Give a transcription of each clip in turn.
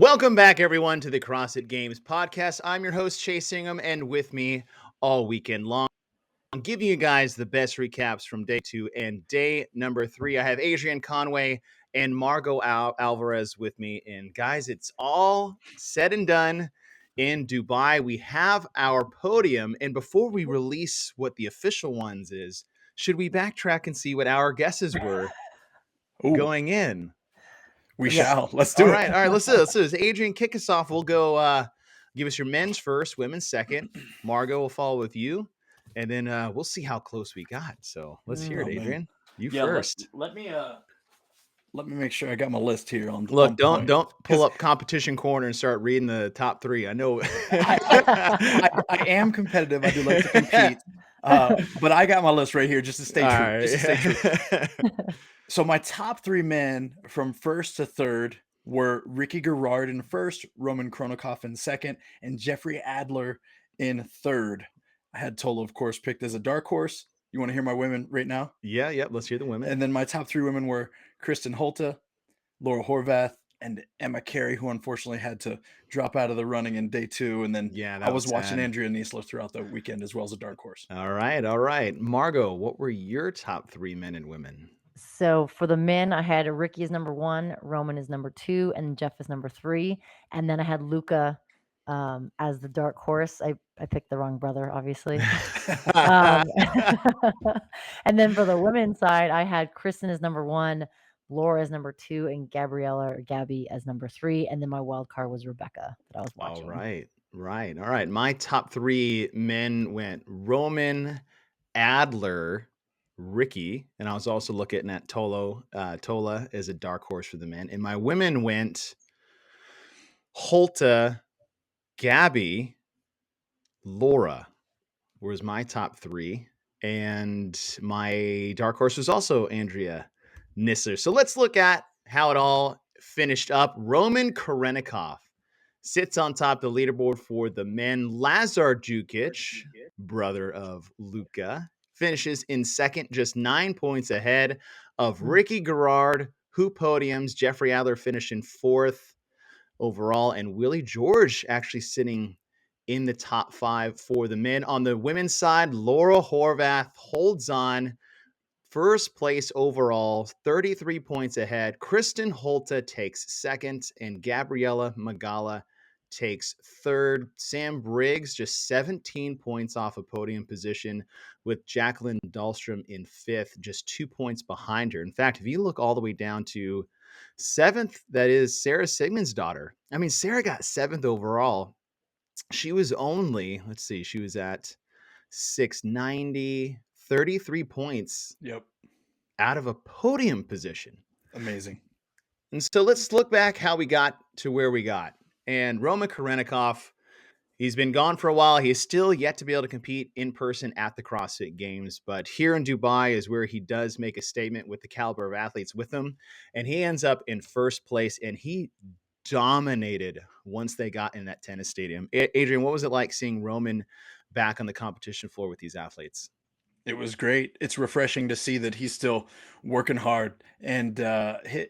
Welcome back, everyone, to the CrossFit Games podcast. I'm your host, Chase Ingraham, and with me all weekend long, I'm giving you guys the best recaps from day 2 and day number 3. I have Adrian Conway and Margaux Alvarez with me. And guys, it's all said and done in Dubai. We have our podium. And before we release what the official ones is, should we backtrack and see what our guesses were going in? We shall. Let's do All it. right. Let's do this. Adrian, kick us off. We'll go give us your men's first, women's second. Margaux will follow with you. And then we'll see how close we got. So let's hear it, Adrian. You first. Let me make sure I got my list here on. Look, on don't pull up competition corner and start reading the top 3. I know. I am competitive. I do like to compete. But I got my list right here just to stay true. Right. Just to stay true. So my top 3 men from first to third were Ricky Garard in first, Roman Kronikov in second, and Jeffrey Adler in third. I had Tola, of course, picked as a dark horse. You want to hear my women right now? Yeah. Let's hear the women. And then my top 3 women were Kristen Holte, Laura Horvath, and Emma Carey, who unfortunately had to drop out of the running in day 2. And then I was watching sad. Andrea Niesler throughout the weekend as well as a dark horse. All right. Margaux, what were your top 3 men and women? So for the men, I had Ricky as number 1, Roman is number 2, and Jeff is number 3. And then I had Luca as the dark horse. I picked the wrong brother, obviously. And then for the women's side, I had Kristen as number 1, Laura as number 2, and Gabby as number 3. And then my wild card was Rebecca that I was watching. All right. My top 3 men went Roman, Adler, Ricky, and I was also looking at Tola as a dark horse for the men. And my women went Holte, Gabby, Laura was my top 3. And my dark horse was also Andrea Niesler. So let's look at how it all finished up. Roman Kronikov sits on top of the leaderboard for the men. Lazar Jukic, brother of Luca, finishes in second, just 9 points ahead of Ricky Garard, who podiums. Jeffrey Adler finished in 4th overall, and Willie George actually sitting in the top 5 for the men. On the women's side, Laura Horvath holds on. First place overall, 33 points ahead. Kristen Holte takes second, and Gabriella Migala takes third. Sam Briggs just 17 points off a podium position, with Jacqueline Dahlstrom in 5th, just 2 points behind her. In fact, if you look all the way down to 7th, that is Sara Sigmundsdottir. I mean, Sara got 7th overall. She was only, she was at 690, 33 points out of a podium position. Amazing. And so let's look back how we got to where we got. And Roman Kronikov, he's been gone for a while. He is still yet to be able to compete in person at the CrossFit Games. But here in Dubai is where he does make a statement with the caliber of athletes with him. And he ends up in first place, and he dominated once they got in that tennis stadium. Adrian, what was it like seeing Roman back on the competition floor with these athletes? It was great. It's refreshing to see that he's still working hard, and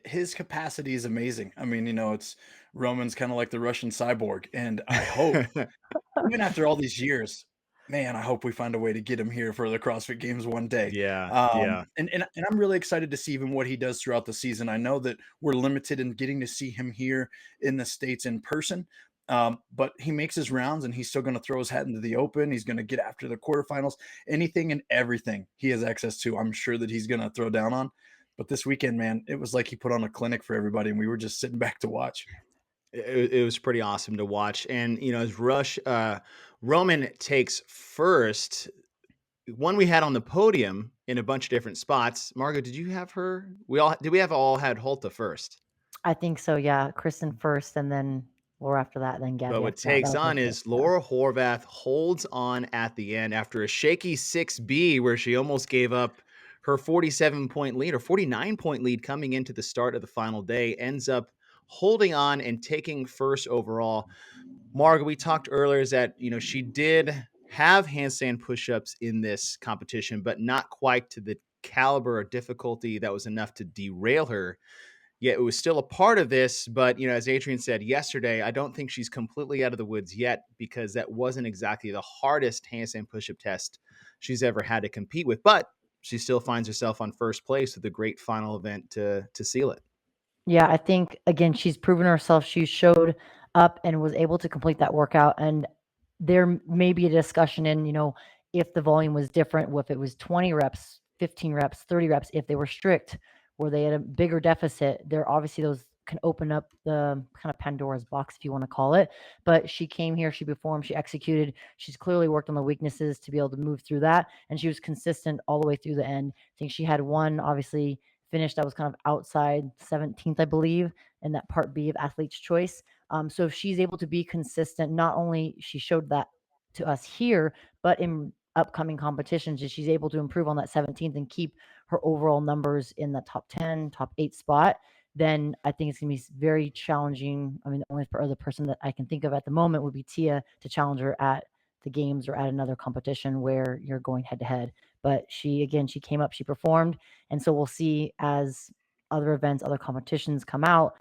his capacity is amazing. I mean, it's Roman's kind of like the Russian cyborg, and I hope, even after all these years, man, I hope we find a way to get him here for the CrossFit Games one day. Yeah. And I'm really excited to see even what he does throughout the season. I know that we're limited in getting to see him here in the States in person. But he makes his rounds, and he's still going to throw his hat into the open. He's going to get after the quarterfinals, anything and everything he has access to. I'm sure that he's going to throw down on. But this weekend, man, it was like he put on a clinic for everybody, and we were just sitting back to watch. It was pretty awesome to watch. And, as Roman takes first, one we had on the podium in a bunch of different spots. Margaux, did you have her? Did we have all had Holte first? I think so, yeah. Kristen first, and then Laura after that, then Gabby. But what takes on is Laura Horvath holds on at the end after a shaky 6B where she almost gave up her 47-point lead or 49-point lead coming into the start of the final day, ends up holding on and taking first overall. Margaux, we talked earlier is that, she did have handstand push-ups in this competition, but not quite to the caliber or difficulty that was enough to derail her. yet it was still a part of this. But, as Adrian said yesterday, I don't think she's completely out of the woods yet, because that wasn't exactly the hardest handstand push-up test she's ever had to compete with. But she still finds herself on first place with a great final event to seal it. Yeah, I think, again, she's proven herself. She showed up and was able to complete that workout. And there may be a discussion in, if the volume was different, if it was 20 reps, 15 reps, 30 reps, if they were strict, were they at a bigger deficit, there obviously those can open up the kind of Pandora's box, if you want to call it. But she came here, she performed, she executed. She's clearly worked on the weaknesses to be able to move through that. And she was consistent all the way through the end. I think she had one, obviously, finish that was kind of outside 17th, I believe, in that part B of Athlete's Choice. So if she's able to be consistent, not only she showed that to us here, but in upcoming competitions, she's able to improve on that 17th and keep her overall numbers in the top 10, top 8 spot, then I think it's going to be very challenging. I mean, the only other person that I can think of at the moment would be Tia to challenge her at the games or at another competition where you're going head to head. But she came up, she performed. And so we'll see as other events, other competitions come out,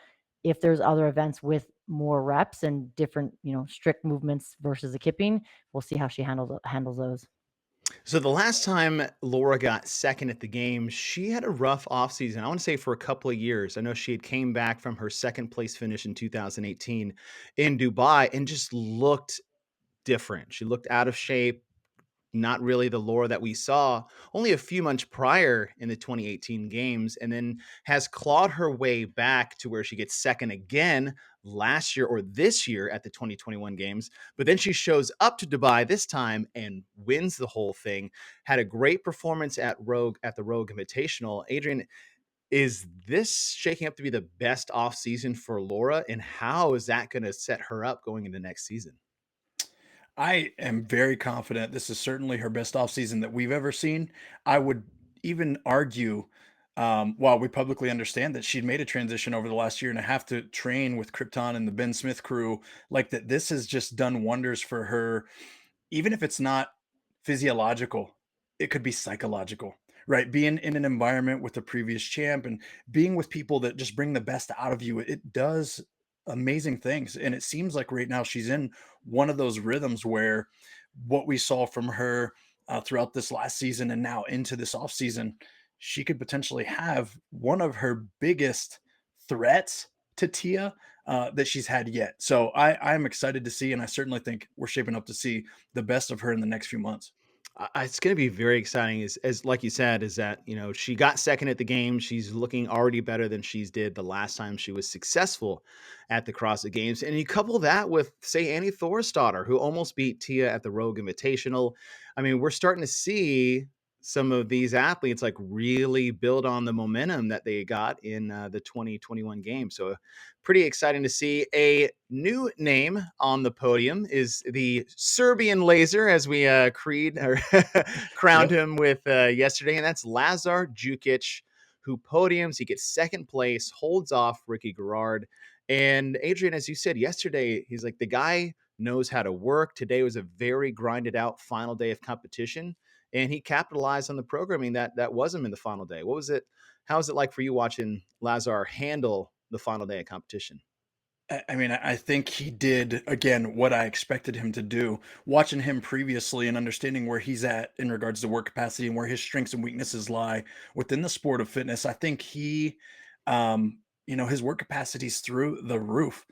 if there's other events with more reps and different, strict movements versus the kipping, we'll see how she handles those. So the last time Laura got second at the game, she had a rough offseason. I want to say for a couple of years. I know she had came back from her second place finish in 2018 in Dubai and just looked different. She looked out of shape, not really the Laura that we saw only a few months prior in the 2018 games, and then has clawed her way back to where she gets second again last year or this year at the 2021 games. But then she shows up to Dubai this time and wins the whole thing. Had a great performance at the Rogue Invitational. Adrian, is this shaking up to be the best off season for Laura, and how is that going to set her up going into next season? I am very confident this is certainly her best offseason that we've ever seen. I would even argue, while we publicly understand that she'd made a transition over the last year and a half to train with Krypton and the Ben Smith crew, like that, this has just done wonders for her. Even if it's not physiological, it could be psychological, right? Being in an environment with a previous champ and being with people that just bring the best out of you, it does amazing things. And it seems like right now she's in one of those rhythms where what we saw from her throughout this last season and now into this off season, she could potentially have one of her biggest threats to Tia that she's had yet. So I'm excited to see, and I certainly think we're shaping up to see the best of her in the next few months. It's going to be very exciting. As like you said, is that she got second at the game. She's looking already better than she's did the last time she was successful at the CrossFit Games. And you couple that with, say, Annie Thorstadter, who almost beat Tia at the Rogue Invitational. I mean, we're starting to see some of these athletes like really build on the momentum that they got in the 2021 game. So pretty exciting to see. A new name on the podium is the Serbian Laser, as we crowned him with yesterday, and that's Lazar Jukic, who podiums. He gets second place, holds off Ricky Garard. And Adrian, as you said yesterday, he's like, the guy knows how to work. Today was a very grinded out final day of competition, and he capitalized on the programming that was him in the final day. What was it? How was it like for you watching Lazar handle the final day of competition? I mean, I think he did again what I expected him to do. Watching him previously and understanding where he's at in regards to work capacity and where his strengths and weaknesses lie within the sport of fitness, I think his work capacity's through the roof.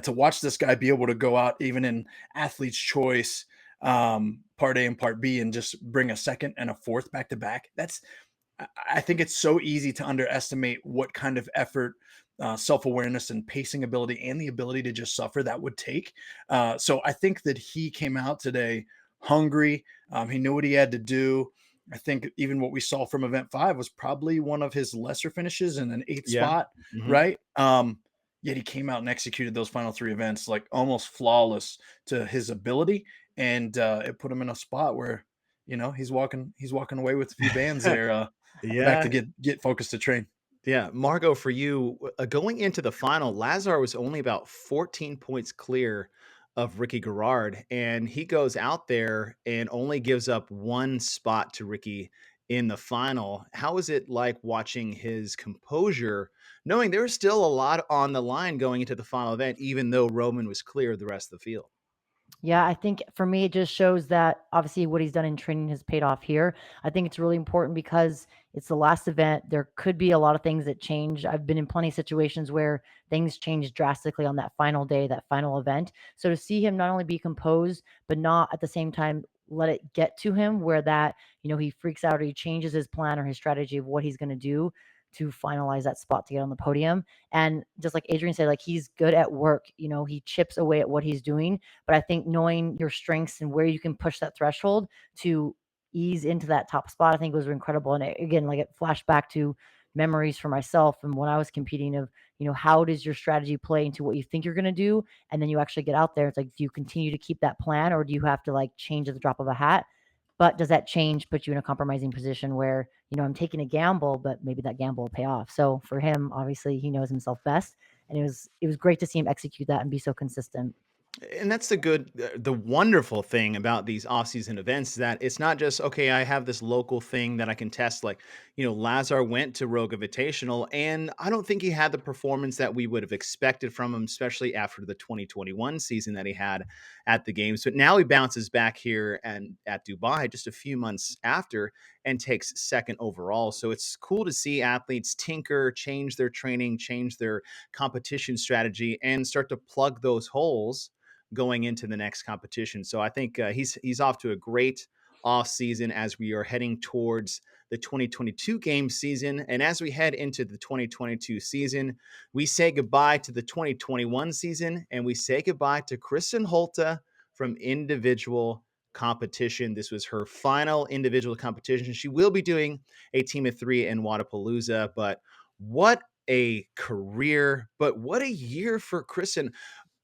To watch this guy be able to go out even in athlete's choice, part A and part B, and just bring a second and a fourth back to back. I think it's so easy to underestimate what kind of effort, self-awareness and pacing ability and the ability to just suffer that would take. So I think that he came out today hungry. He knew what he had to do. I think even what we saw from event 5 was probably one of his lesser finishes in an 8th Yeah. spot, Mhm. right? Yet he came out and executed those final 3 events like almost flawless to his ability, and it put him in a spot where he's walking away with a few bands there, back to Yeah. get focused to train. Yeah. Margaux, for you, going into the final, Lazar was only about 14 points clear of Ricky Garard, and he goes out there and only gives up one spot to Ricky in the final. How was it like watching his composure, knowing there was still a lot on the line going into the final event, even though Roman was clear of the rest of the field? Yeah, I think for me, it just shows that obviously what he's done in training has paid off here. I think it's really important because it's the last event. There could be a lot of things that change. I've been in plenty of situations where things change drastically on that final day, that final event. So to see him not only be composed, but not at the same time let it get to him where that, he freaks out or he changes his plan or his strategy of what he's going to do to finalize that spot to get on the podium. And just like Adrian said, like he's good at work, he chips away at what he's doing. But I think knowing your strengths and where you can push that threshold to ease into that top spot, I think was incredible. And again, like it flashed back to memories for myself and when I was competing of, how does your strategy play into what you think you're going to do? And then you actually get out there. It's like, do you continue to keep that plan or do you have to like change at the drop of a hat? But does that change put you in a compromising position where, I'm taking a gamble, but maybe that gamble will pay off. So for him, obviously he knows himself best. And it was great to see him execute that and be so consistent. And that's the wonderful thing about these off-season events, that it's not just, okay, I have this local thing that I can test. Like, Lazar went to Rogue Invitational, and I don't think he had the performance that we would have expected from him, especially after the 2021 season that he had at the games. But now he bounces back here and at Dubai just a few months after and takes second overall. So it's cool to see athletes tinker, change their training, change their competition strategy, and start to plug those holes going into the next competition. So I think he's off to a great off season as we are heading towards the 2022 game season. And as we head into the 2022 season, we say goodbye to the 2021 season and we say goodbye to Kristen Holte from individual competition. This was her final individual competition. She will be doing a team of 3 in Wadapalooza, but what a career, but what a year for Kristen.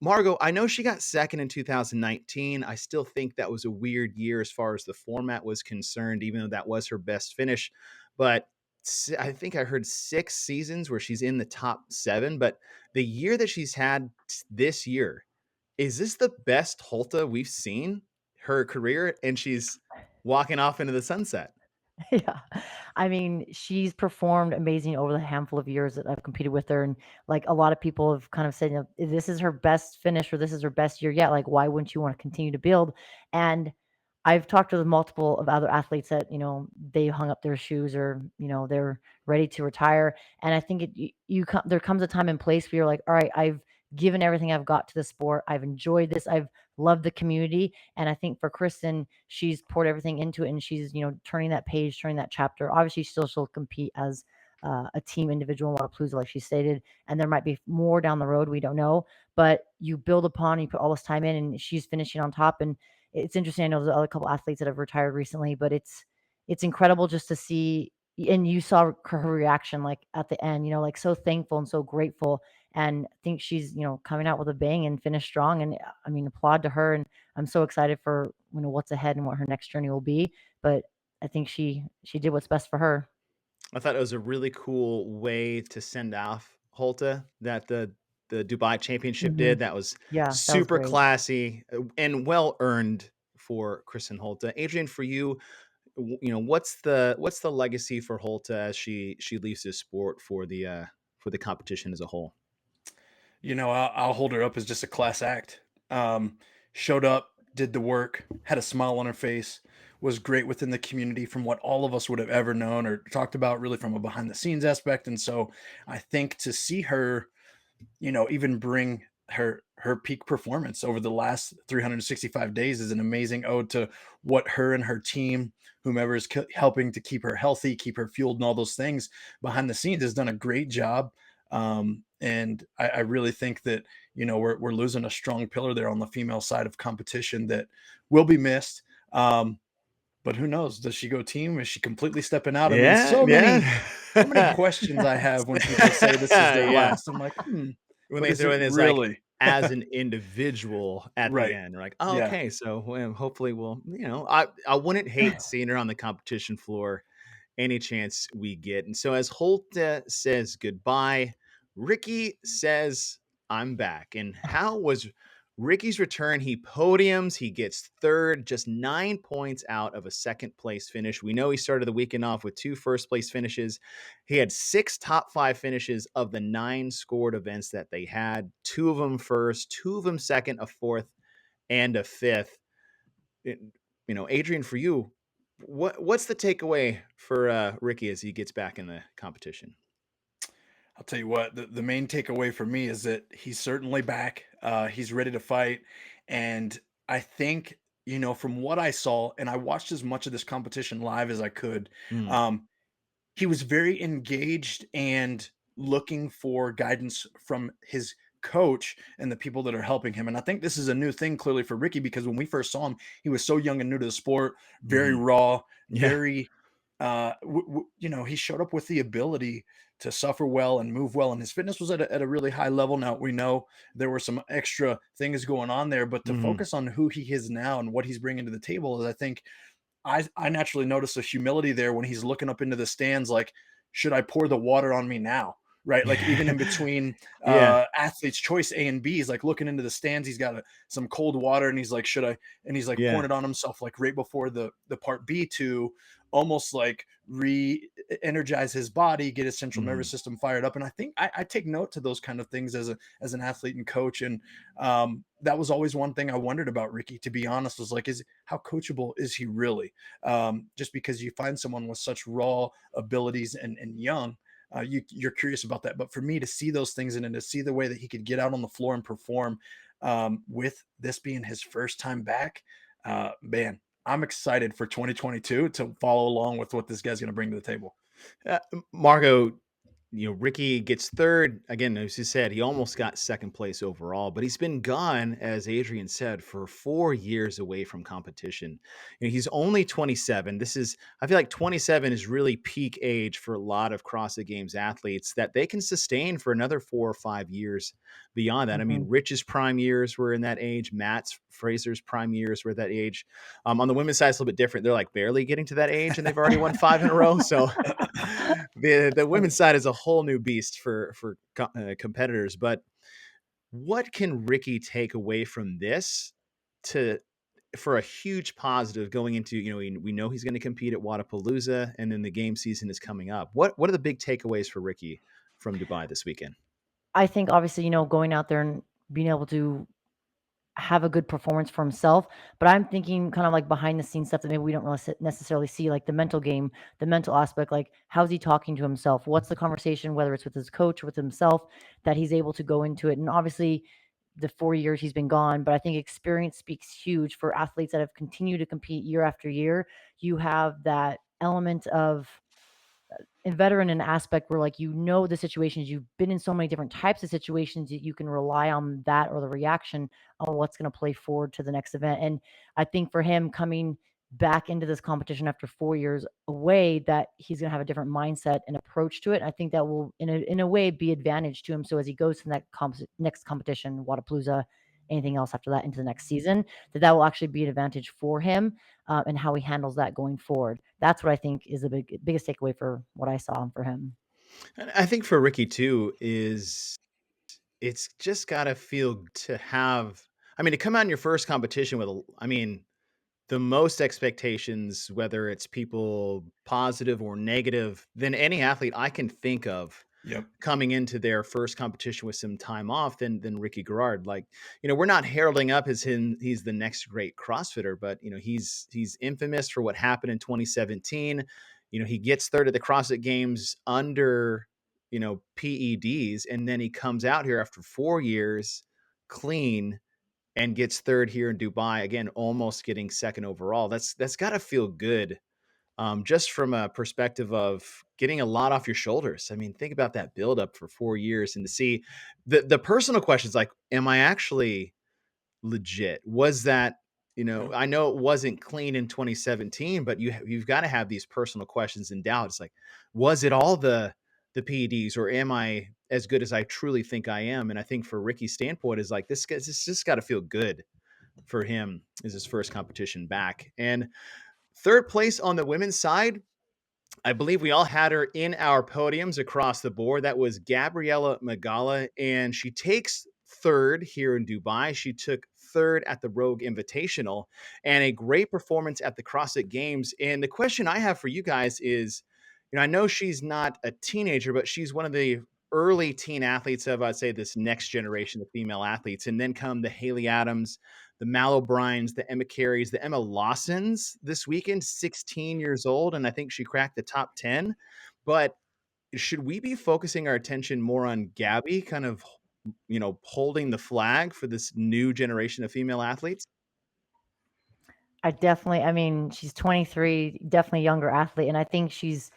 Margaux, I know she got second in 2019. I still think that was a weird year as far as the format was concerned, even though that was her best finish. But I think I heard 6 seasons where she's in the top 7. But the year that she's had this year, is this the best Holte we've seen her career? And she's walking off into the sunset. Yeah. I mean, she's performed amazing over the handful of years that I've competed with her. And like a lot of people have kind of said, if this is her best finish or this is her best year yet, like why wouldn't you want to continue to build? And I've talked to multiple of other athletes that, they hung up their shoes or, they're ready to retire. And I think there comes a time and place where you're like, all right, I've given everything I've got to the sport. I've enjoyed this. I've loved the community. And I think for Kristen, she's poured everything into it and she's, turning that page, turning that chapter. Obviously, she'll compete as a team individual in Wadapalooza, like she stated. And there might be more down the road. We don't know. But you build upon, you put all this time in and she's finishing on top. And it's interesting. I know there's a couple athletes that have retired recently, but it's incredible just to see. And you saw her reaction, like at the end, like so thankful and so grateful. And I think she's, coming out with a bang and finish strong. And I mean, applaud to her. And I'm so excited for, what's ahead and what her next journey will be. But I think she did what's best for her. I thought it was a really cool way to send off Holte that the Dubai Championship did. That was Yeah, that was super great. classy and well earned for Kristen Holte. Adrian, for you, what's the legacy for Holte as she leaves this sport for the competition as a whole? I'll hold her up as just a class act. Showed up, did the work, had a smile on her face, was great within the community from what all of us would have ever known or talked about, really from a behind the scenes aspect. And so I think to see her, even bring her peak performance over the last 365 days is an amazing ode to what her and her team, whomever is helping to keep her healthy, keep her fueled, and all those things behind the scenes has done a great job. And I really think that, we're losing a strong pillar there on the female side of competition that will be missed. But who knows? Does she go team? Is she completely stepping out? I mean, Yeah, so many yeah. questions I have when people say this is their Yeah. last. I'm like, When but they is throw it in this like really? as an individual at the Right. end, you're like, oh, Yeah. okay, so hopefully we'll, I wouldn't hate seeing her on the competition floor any chance we get. And so as Holte says goodbye, Ricky says, I'm back. And how was Ricky's return, he podiums, he gets third, just 9 points out of a second place finish. We know he started the weekend off with 2 first place finishes. He had 6 top 5 finishes of the 9 scored events that they had. 2 of them first, 2 of them second, a fourth, and a fifth. Adrian, for you, what's the takeaway for Ricky as he gets back in the competition? I'll tell you what, the main takeaway for me is that he's certainly back. He's ready to fight. And I think, from what I saw, and I watched as much of this competition live as I could, Mm. he was very engaged and looking for guidance from his coach and the people that are helping him. And I think this is a new thing clearly for Ricky, because when we first saw him, he was so young and new to the sport, very Mhm. raw, Yeah. very he showed up with the ability to suffer well and move well, and his fitness was at a really high level. Now we know there were some extra things going on there, but to Mhm. focus on who he is now and what he's bringing to the table is, I think, I naturally notice a humility there when he's looking up into the stands, like, should I pour the water on me now? Right. Like, even in between Yeah. athletes choice A and B, he's like looking into the stands. He's got some cold water, and he's like, should I? And he's like pouring Yeah. it on himself, like right before the part B, to almost like re-energize his body, get his central Mhm. nervous system fired up. And I think I take note to those kind of things as an athlete and coach. And that was always one thing I wondered about Ricky, to be honest, was like, is how coachable is he really? Just because you find someone with such raw abilities and young, you're curious about that. But for me to see those things, and then to see the way that he could get out on the floor and perform, with this being his first time back, man, I'm excited for 2022 to follow along with what this guy's going to bring to the table. Margaux, Ricky gets third. Again, as you said, he almost got second place overall, but he's been gone, as Adrian said, for 4 years away from competition. He's only 27. I feel like 27 is really peak age for a lot of CrossFit Games athletes, that they can sustain for another 4 or 5 years beyond that. I mean, Mhm. Rich's prime years were in that age. Matt's Fraser's prime years were that age. On the women's side, it's a little bit different. They're like barely getting to that age, and they've already won 5 in a row. So the women's side is a whole new beast for competitors. But what can Ricky take away from this to for a huge positive going into, we know he's going to compete at Wadapalooza, and then the game season is coming up. What are the big takeaways for Ricky from Dubai this weekend? I think obviously, going out there and being able to have a good performance for himself, but I'm thinking kind of like behind the scenes stuff that maybe we don't really necessarily see, like the mental game, the mental aspect, like how's he talking to himself? What's the conversation, whether it's with his coach or with himself, that he's able to go into it? And obviously the 4 years he's been gone, but I think experience speaks huge for athletes that have continued to compete year after year. You have that element of a veteran in aspect where, like, the situations, you've been in so many different types of situations that you can rely on that or the reaction on what's going to play forward to the next event. And I think for him coming back into this competition after 4 years away, that he's going to have a different mindset and approach to it. I think that will in a way be advantage to him. So as he goes to that next competition, Wadapalooza, anything else after that into the next season, that will actually be an advantage for him, and how he handles that going forward. That's what I think is the biggest takeaway for what I saw for him. And I think for Ricky too is it's just got to feel to have. I mean, to come out in your first competition with, the most expectations, whether it's people positive or negative, than any athlete I can think of Yep. coming into their first competition with some time off than Ricky Garard. Like, we're not heralding up as he's the next great CrossFitter, but he's infamous for what happened in 2017. He gets third at the CrossFit Games under, PEDs, and then he comes out here after 4 years clean and gets third here in Dubai, again, almost getting second overall. That's got to feel good, just from a perspective of getting a lot off your shoulders. I mean, think about that buildup for 4 years, and to see the personal questions, like, am I actually legit? Was that, Yeah. I know it wasn't clean in 2017, but you've got to have these personal questions and doubts. Like, was it all the PEDs, or am I as good as I truly think I am? And I think for Ricky's standpoint is like, this just got to feel good for him as his first competition back. And third place on the women's side, I believe we all had her in our podiums across the board. That was Gabriella Migala, and she takes third here in Dubai. She took third at the Rogue Invitational and a great performance at the CrossFit Games. And the question I have for you guys is, I know she's not a teenager, but she's one of the early teen athletes of, I'd say, this next generation of female athletes. And then come the Haley Adams, the Mal O'Briens, the Emma Careys, the Emma Lawsons this weekend, 16 years old. And I think she cracked the top 10. But should we be focusing our attention more on Gabby kind of, holding the flag for this new generation of female athletes? I mean, she's 23, definitely a younger athlete. And I think she's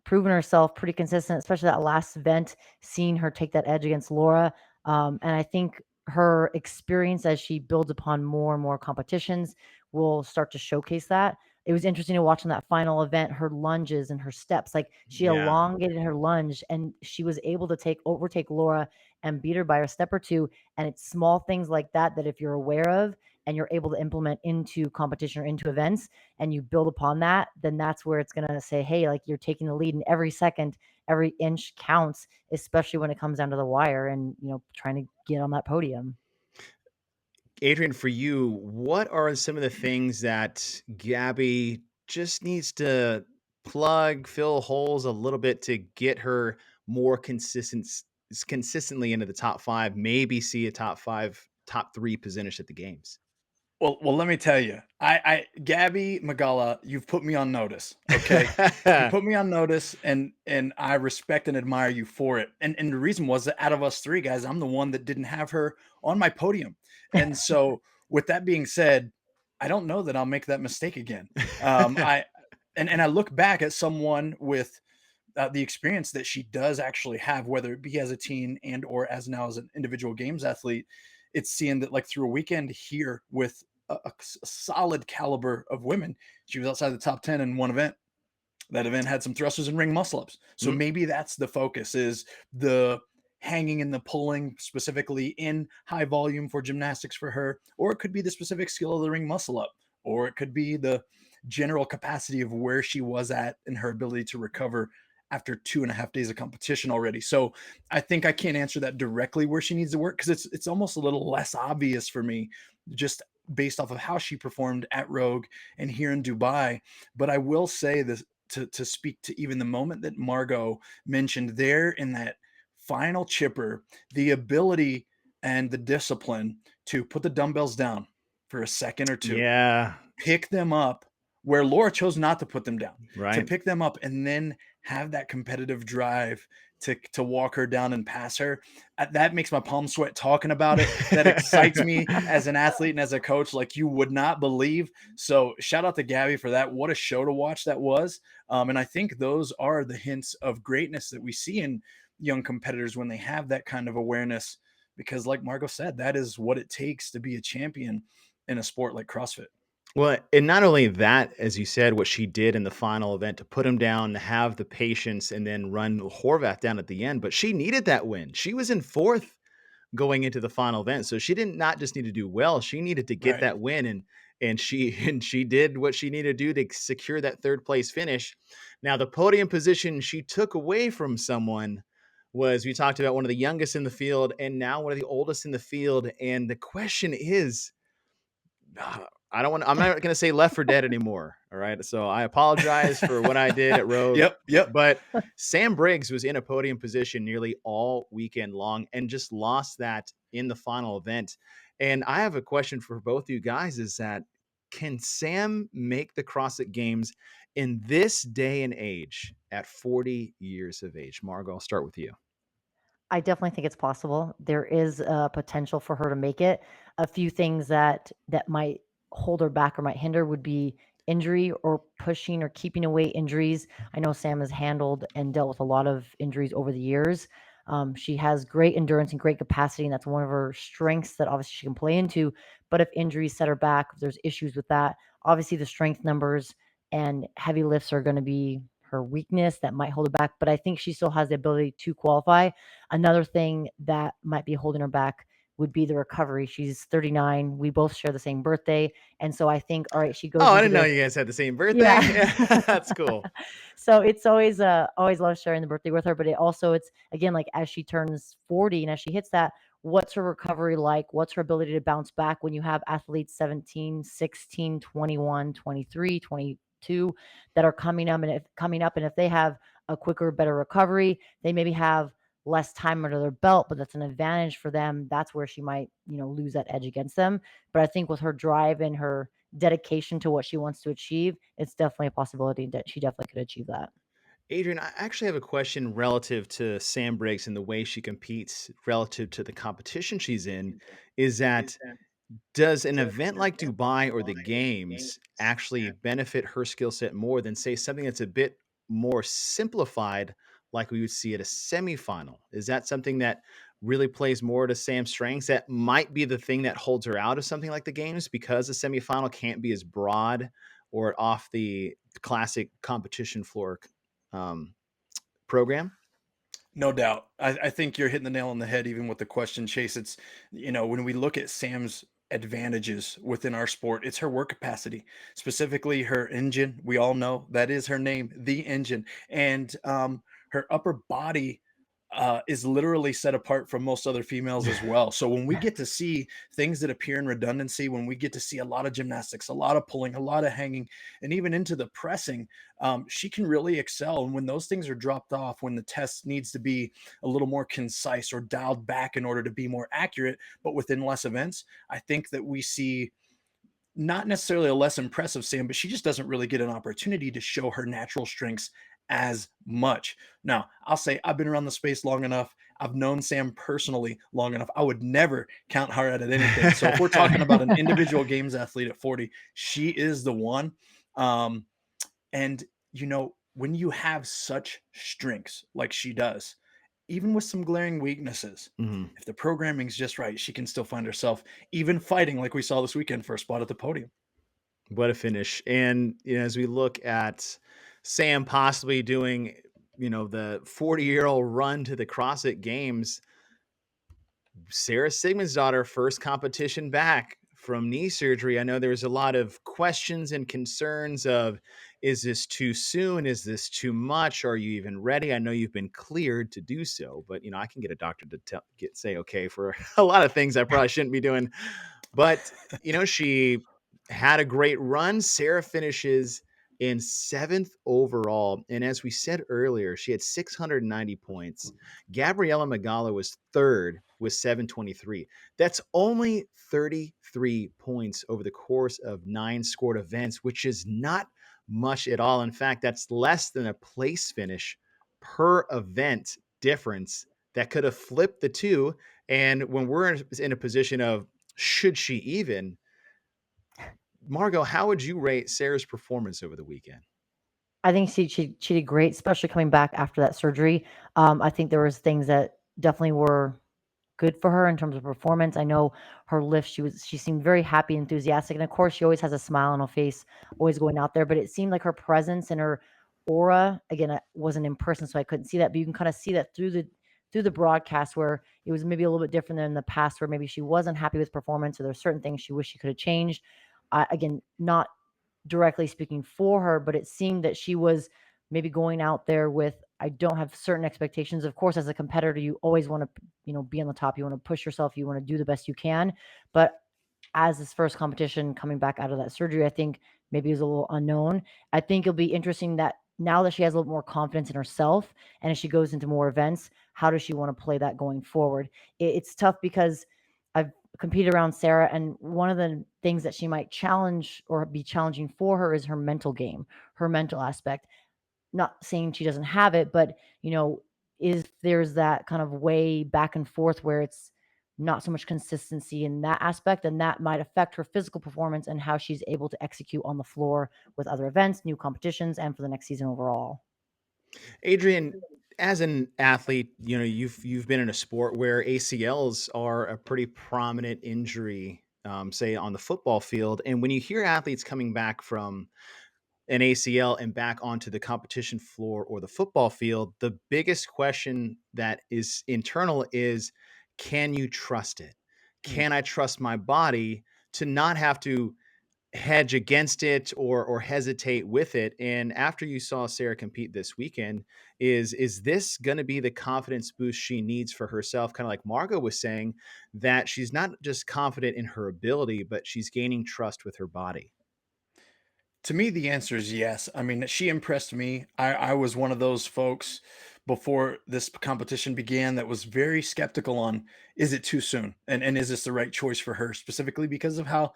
proven herself pretty consistent, especially that last event, seeing her take that edge against Laura. And I think her experience as she builds upon more and more competitions will start to showcase that. It was interesting to watch in that final event, her lunges and her steps. Like she elongated her lunge and she was able to overtake Laura and beat her by a step or two. And it's small things like that that if you're aware of and you're able to implement into competition or into events and you build upon that, then that's where it's going to say, hey, like you're taking the lead, and every second, every inch counts, especially when it comes down to the wire and, trying to get on that podium. Adrian, for you, what are some of the things that Gabby just needs to fill holes a little bit to get her more consistently into the top 5, maybe see a top 3 finish at the games? Well, let me tell you, Gabby Migala, you've put me on notice. Okay, you put me on notice, and I respect and admire you for it. And the reason was that out of us 3 guys, I'm the one that didn't have her on my podium. And so, with that being said, I don't know that I'll make that mistake again. I look back at someone with the experience that she does actually have, whether it be as a teen and or as now as an individual games athlete. It's seeing that like through a weekend here with a solid caliber of women, she was outside the top 10 in one event. That event had some thrusters and ring muscle ups. So maybe that's the focus, is the hanging and the pulling specifically in high volume for gymnastics for her, or it could be the specific skill of the ring muscle up, or it could be the general capacity of where she was at and her ability to recover after 2.5 days of competition already. So I think I can't answer that directly where she needs to work, because it's almost a little less obvious for me just based off of how she performed at Rogue and here in Dubai. But I will say this to speak to even the moment that Margaux mentioned there in that final chipper, the ability and the discipline to put the dumbbells down for a second or two, pick them up where Laura chose not to put them down, to pick them up and then have that competitive drive to walk her down and pass her. That makes my palm sweat talking about it. That excites me as an athlete and as a coach, like you would not believe. So shout out to Gabby for that. What a show to watch that was. And I think those are the hints of greatness that we see in young competitors when they have that kind of awareness, because like Margaux said, that is what it takes to be a champion in a sport like CrossFit. Well, and not only that, as you said, what she did in the final event to put him down, have the patience, and then run Horvath down at the end, but she needed that win. She was in 4th going into the final event, so she did not just need to do well; she needed to get that win, and she did what she needed to do to secure that 3rd place finish. Now, the podium position she took away from someone was, we talked about, one of the youngest in the field, and now one of the oldest in the field, and the question is, I'm not going to say left for dead anymore. All right. So I apologize for what I did at Rogue. Yep. But Sam Briggs was in a podium position nearly all weekend long and just lost that in the final event. And I have a question for both you guys, is that, can Sam make the CrossFit Games in this day and age at 40 years of age? Margaux, I'll start with you. I definitely think it's possible. There is a potential for her to make it. A few things that might hold her back or might hinder would be injury or pushing or keeping away injuries. I know Sam has handled and dealt with a lot of injuries over the years. She has great endurance and great capacity, and that's one of her strengths that obviously she can play into. But if injuries set her back, if there's issues with that, obviously the strength numbers and heavy lifts are going to be her weakness that might hold her back. But I think she still has the ability to qualify. Another thing that might be holding her back would be the recovery. She's 39. We both share the same birthday. And so I think, all right, she goes. Oh, I didn't know you guys had the same birthday. Yeah. That's cool. So it's always love sharing the birthday with her. But it's again, like as she turns 40 and as she hits that, what's her recovery like? What's her ability to bounce back when you have athletes 17, 16, 21, 23, 22 that are coming up, and if they have a quicker, better recovery, they maybe have less time under their belt, but that's an advantage for them. That's where she might, lose that edge against them. But I think with her drive and her dedication to what she wants to achieve, it's definitely a possibility that she definitely could achieve that. Adrian, I actually have a question relative to Sam Briggs and the way she competes relative to the competition she's in. Is that does an event like Dubai or the games actually benefit her skill set more than, say, something that's a bit more simplified, like we would see at a semifinal? Is that something that really plays more to Sam's strengths? That might be the thing that holds her out of something like the games, because the semifinal can't be as broad or off the classic competition floor um, program. No doubt. I think you're hitting the nail on the head, even with the question, Chase. It's, when we look at Sam's advantages within our sport, it's her work capacity, specifically her engine. We all know that is her name, the engine. And her upper body is literally set apart from most other females as well. So when we get to see things that appear in redundancy, when we get to see a lot of gymnastics, a lot of pulling, a lot of hanging, and even into the pressing, she can really excel. And when those things are dropped off, when the test needs to be a little more concise or dialed back in order to be more accurate, but within less events, I think that we see not necessarily a less impressive Sam, but she just doesn't really get an opportunity to show her natural strengths as much. Now, I'll say I've been around the space long enough. I've known Sam personally long enough. I would never count her out at anything. So if we're talking about an individual games athlete at 40, she is the one. Um, and when you have such strengths like she does, even with some glaring weaknesses, Mhm. if the programming's just right, she can still find herself even fighting like we saw this weekend for a spot at the podium. What a finish. And as we look at Sam possibly doing, the 40-year-old run to the CrossFit Games, Sara Sigmundsdottir, first competition back from knee surgery. I know there's a lot of questions and concerns of, is this too soon? Is this too much? Are you even ready? I know you've been cleared to do so, but I can get a doctor to say okay for a lot of things I probably shouldn't be doing. But she had a great run. Sara finishes in 7th overall, and as we said earlier, she had 690 points. Gabriella Migala was 3rd with 723. That's only 33 points over the course of 9 scored events, which is not much at all. In fact, that's less than a place finish per event difference that could have flipped the two. And when we're in a position of should she even, Margaux, how would you rate Sara's performance over the weekend? I think she did great, especially coming back after that surgery. I think there was things that definitely were good for her in terms of performance. I know her lift, she seemed very happy, enthusiastic, and of course she always has a smile on her face, always going out there. But it seemed like her presence and her aura, again, I wasn't in person, so I couldn't see that, but you can kind of see that through the broadcast, where it was maybe a little bit different than in the past, where maybe she wasn't happy with performance, or there's certain things she wished she could have changed. Again, not directly speaking for her, but it seemed that she was maybe going out there with, I don't have certain expectations. Of course, as a competitor, you always want to, be on the top. You want to push yourself. You want to do the best you can. But as this first competition coming back out of that surgery, I think maybe it was a little unknown. I think it'll be interesting that now that she has a little more confidence in herself, and as she goes into more events, how does she want to play that going forward? It's tough because I've competed around Sara, and one of the things that she might challenge or be challenging for her is her mental game, her mental aspect. Not saying she doesn't have it, but is there's that kind of way back and forth where it's not so much consistency in that aspect, and that might affect her physical performance and how she's able to execute on the floor with other events, new competitions, and for the next season overall. Adrian, as an athlete, you've been in a sport where ACLs are a pretty prominent injury, say on the football field. And when you hear athletes coming back from an ACL and back onto the competition floor or the football field, the biggest question that is internal is, can you trust it? Mm. Can I trust my body to not have to hedge against it or hesitate with it. And after you saw Sara compete this weekend, is this going to be the confidence boost she needs for herself? Kind of like Margaux was saying, that she's not just confident in her ability, but she's gaining trust with her body. To me, the answer is yes. I mean, she impressed me. I was one of those folks before this competition began that was very skeptical on, is it too soon? And is this the right choice for her, specifically because of how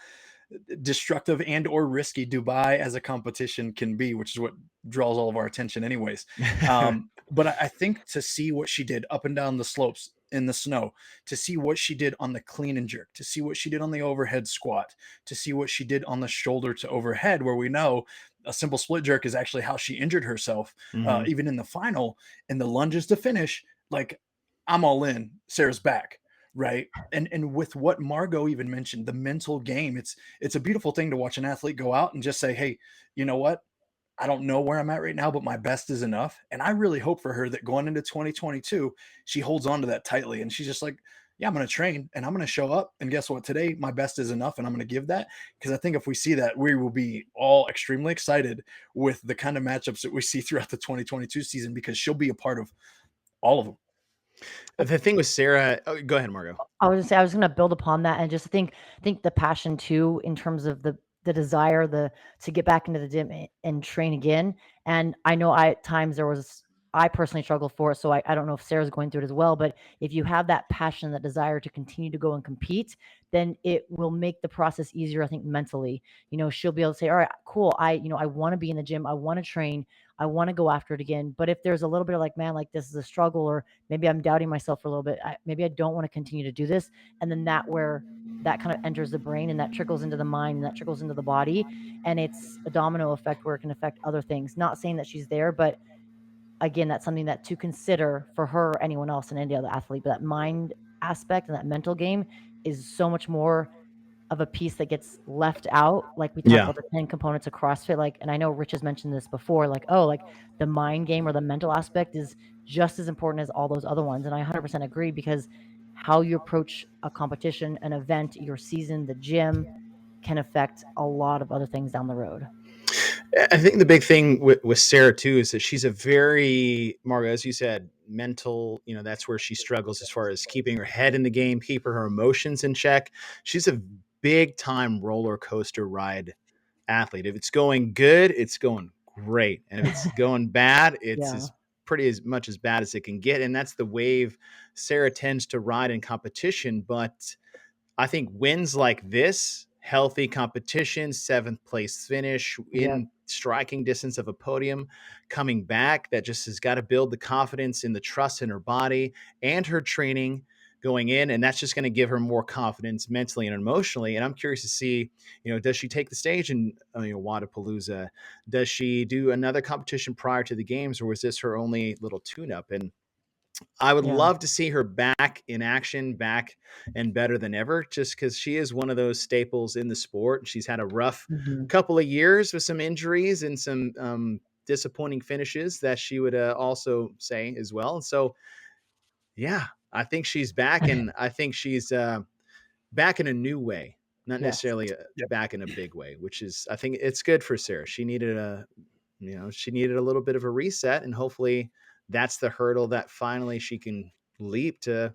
destructive and or risky Dubai as a competition can be, which is what draws all of our attention anyways. But I think to see what she did up and down the slopes in the snow, to see what she did on the clean and jerk, to see what she did on the overhead squat, to see what she did on the shoulder to overhead, where we know a simple split jerk is actually how she injured herself, Mhm. even in the final, and the lunges to finish. Like, I'm all in. Sarah's back, right? And with what Margaux even mentioned, the mental game, it's a beautiful thing to watch an athlete go out and just say, hey, you know what? I don't know where I'm at right now, but my best is enough. And I really hope for her that going into 2022, she holds on to that tightly. And she's just like, yeah, I'm going to train and I'm going to show up. And guess what? Today, my best is enough. And I'm going to give that, because I think if we see that, we will be all extremely excited with the kind of matchups that we see throughout the 2022 season, because she'll be a part of all of them. The thing with Sara, oh, go ahead, Margaux. I was gonna build upon that and just think the passion too, in terms of the desire, to get back into the gym and train again. And I know at times I personally struggled for it, so I don't know if Sarah's going through it as well. But if you have that passion, that desire to continue to go and compete, then it will make the process easier, I think, mentally. She'll be able to say, all right, cool. I want to be in the gym. I want to train. I want to go after it again. But if there's a little bit of like, man, like this is a struggle, or maybe I'm doubting myself for a little bit, maybe I don't want to continue to do this. And then that kind of enters the brain, and that trickles into the mind, and that trickles into the body. And it's a domino effect where it can affect other things. Not saying that she's there, but again, that's something that to consider for her or anyone else and any other athlete. But that mind aspect and that mental game is so much more of a piece that gets left out. Like we talk Yeah. about the 10 components of CrossFit. Like, and I know Rich has mentioned this before, like, oh, like the mind game or the mental aspect is just as important as all those other ones. And I 100% agree, because how you approach a competition, an event, your season, the gym can affect a lot of other things down the road. I think the big thing with Sara too is that she's a very, Margaux, as you said, mental. That's where she struggles as far as keeping her head in the game, keeping her emotions in check. She's a big time roller coaster ride athlete. If it's going good, it's going great, and if it's going bad, it's Yeah. as pretty as much as bad as it can get. And that's the wave Sara tends to ride in competition. But I think wins like this, healthy competition, 7th place finish in striking distance of a podium, coming back, that just has got to build the confidence and the trust in her body and her training going in. And that's just going to give her more confidence mentally and emotionally. And I'm curious to see, does she take the stage in Wadapalooza? Does she do another competition prior to the games, or was this her only little tune-up? And I would love to see her back in action, back and better than ever, just because she is one of those staples in the sport. She's had a rough couple of years with some injuries and some disappointing finishes that she would also say as well. And so, yeah, I think she's back, and I think she's back in a new way, not necessarily back in a big way, which is, I think it's good for Sara. She needed she needed a little bit of a reset, and hopefully that's the hurdle that finally she can leap to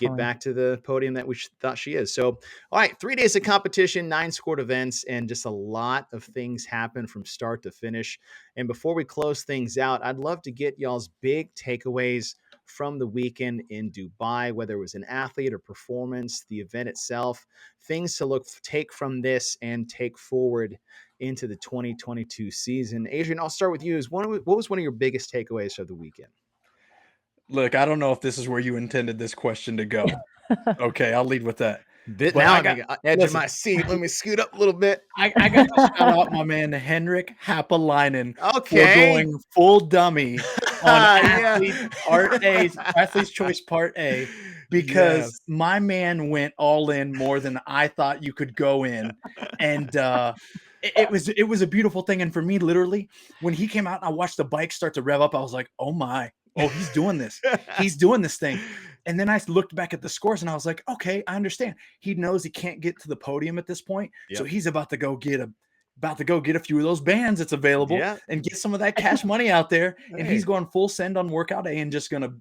get back to the podium that we thought she is. So, all right, 3 days of competition, 9 scored events, and just a lot of things happen from start to finish. And before we close things out, I'd love to get y'all's big takeaways from the weekend in Dubai, whether it was an athlete or performance, the event itself, things to take from this and take forward into the 2022 season. Adrian, I'll start with you. What was one of your biggest takeaways of the weekend? Look, I don't know if this is where you intended this question to go. Okay, I'll lead with that. But now I got edge of my seat. Let me scoot up a little bit. I got to shout out my man Henrik Haapalainen for Okay. going full dummy on Athlete's Choice Part A, because my man went all in more than I thought you could go in. And it was a beautiful thing. And for me, literally, when he came out and I watched the bike start to rev up, I was like, oh my, oh, he's doing this. He's doing this thing. And then I looked back at the scores and I was like, okay, I understand. He knows he can't get to the podium at this point. So he's about to go get a few of those bands that's available and get some of that cash money out there. And he's going full send on workout A and just going to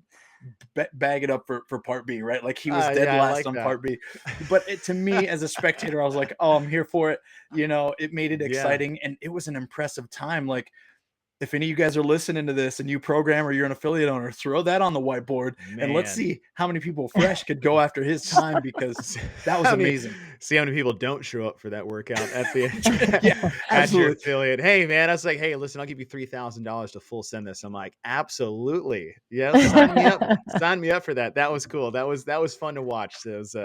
bag it up for part B, right? Like he was dead last on part B. But to me as a spectator, I was like, oh, I'm here for it. You know, it made it exciting and it was an impressive time. Like, if any of you guys are listening to this and you program or you're an affiliate owner, throw that on the whiteboard and let's see how many people fresh could go after his time, because that was amazing. See how many people don't show up for that workout at the at your affiliate. Hey man, I was like, hey, listen, I'll give you $3,000 to full send this. I'm like, absolutely. Yeah, sign me up. Sign me up for that. That was cool. That was fun to watch. So it was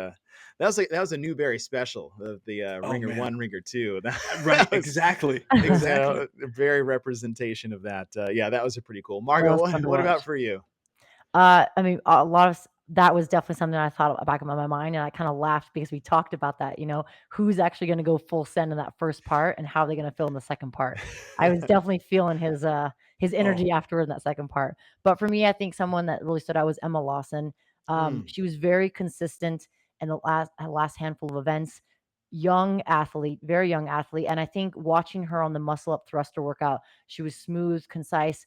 that was a Newberry special of the Ringer 1, Ringer 2. Right, exactly. Very representation of that. Yeah, that was a pretty cool. Margaux, what about for you? I mean, a lot of that was definitely something I thought back in my mind, and I kind of laughed because we talked about that. You know, who's actually going to go full send in that first part, and how are they going to fill in the second part? I was definitely feeling his energy afterward in that second part. But for me, I think someone that really stood out was Emma Lawson. She was very consistent in the last handful of events. Young athlete, very young athlete, and I think watching her on the muscle up thruster workout, she was smooth, concise.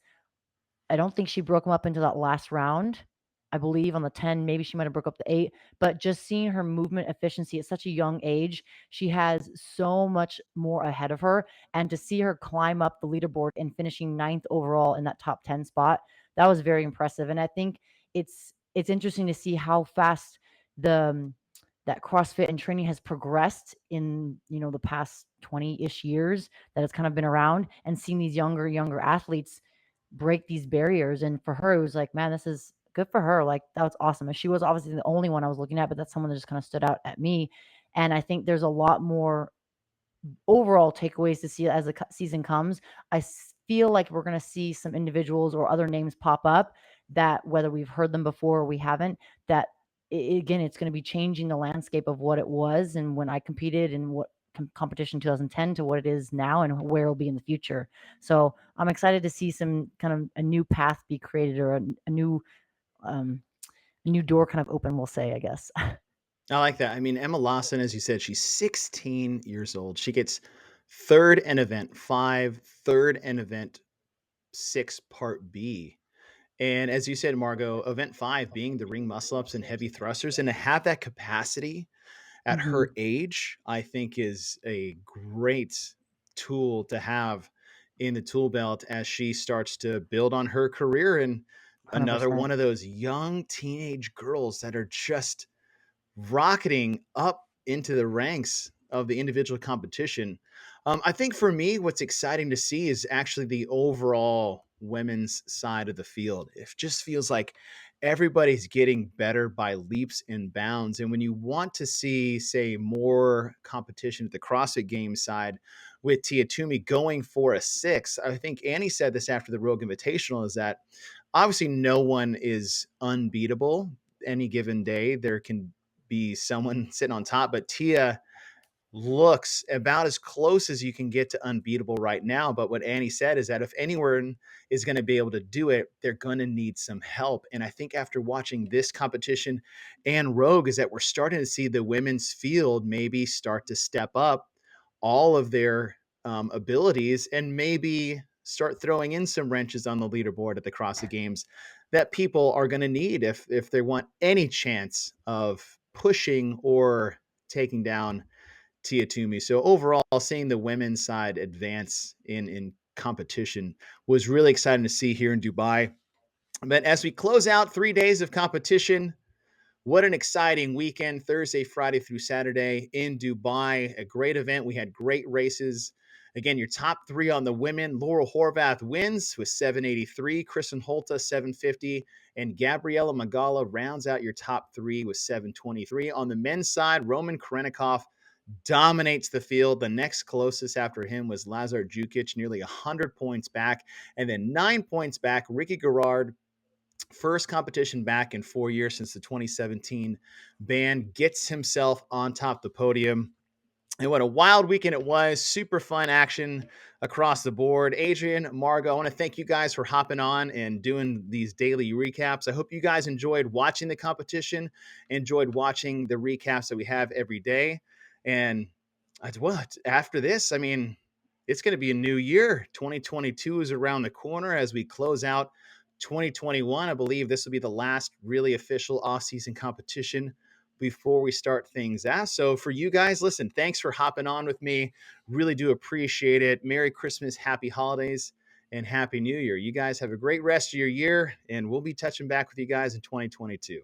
I don't think she broke them up into that last round. I believe on the 10, maybe she might have broke up the 8, but just seeing her movement efficiency at such a young age, she has so much more ahead of her. And to see her climb up the leaderboard and finishing 9th overall in that top 10 spot, that was very impressive. And I think it's interesting to see how fast that CrossFit and training has progressed in, the past 20-ish years that it's kind of been around, and seeing these younger athletes break these barriers. And for her, it was like, man, this is good for her. Like, that was awesome. And she was obviously the only one I was looking at, but that's someone that just kind of stood out at me. And I think there's a lot more overall takeaways to see as the season comes. I feel like we're going to see some individuals or other names pop up that, whether we've heard them before or we haven't, that again, it's going to be changing the landscape of what it was and when I competed and what competition 2010 to what it is now and where it'll be in the future. So I'm excited to see some kind of a new path be created, or a new door kind of open, we'll say, I guess. I like that. I mean, Emma Lawson, as you said, she's 16 years old. She gets third in event 5, third in event 6, part B. And as you said, Margaux, event 5 being the ring muscle ups and heavy thrusters, and to have that capacity at her age, I think is a great tool to have in the tool belt as she starts to build on her career. And 100%. Another one of those young teenage girls that are just rocketing up into the ranks of the individual competition. I think for me, what's exciting to see is actually the overall women's side of the field. It just feels like everybody's getting better by leaps and bounds. And when you want to see, say, more competition at the CrossFit Games side with Tia Toomey going for a 6, I think Annie said this after the Rogue Invitational, is that obviously no one is unbeatable any given day. There can be someone sitting on top, but Tia looks about as close as you can get to unbeatable right now. But what Annie said is that if anyone is going to be able to do it, they're going to need some help. And I think after watching this competition and Rogue, is that we're starting to see the women's field maybe start to step up all of their abilities and maybe start throwing in some wrenches on the leaderboard at the CrossFit Games that people are going to need if they want any chance of pushing or taking down Tia Toomey. So overall, seeing the women's side advance in competition was really exciting to see here in Dubai. But as we close out 3 days of competition, what an exciting weekend, Thursday, Friday through Saturday in Dubai. A great event. We had great races. Again, your top 3 on the women. Laurel Horvath wins with 783, Kristen Holte 750, and Gabriela Migala rounds out your top 3 with 723. On the men's side, Roman Karenikov dominates the field. The next closest after him was Lazar Jukic, nearly 100 points back. And then 9 points back, Ricky Garard, first competition back in 4 years since the 2017 ban, gets himself on top of the podium. And what a wild weekend it was. Super fun action across the board. Adrian, Margaux, I want to thank you guys for hopping on and doing these daily recaps. I hope you guys enjoyed watching the competition, enjoyed watching the recaps that we have every day. And after this, I mean, it's going to be a new year. 2022 is around the corner as we close out 2021. I believe this will be the last really official off-season competition before we start things out. So for you guys, listen, thanks for hopping on with me. Really do appreciate it. Merry Christmas, happy holidays, and happy New Year. You guys have a great rest of your year, and we'll be touching back with you guys in 2022.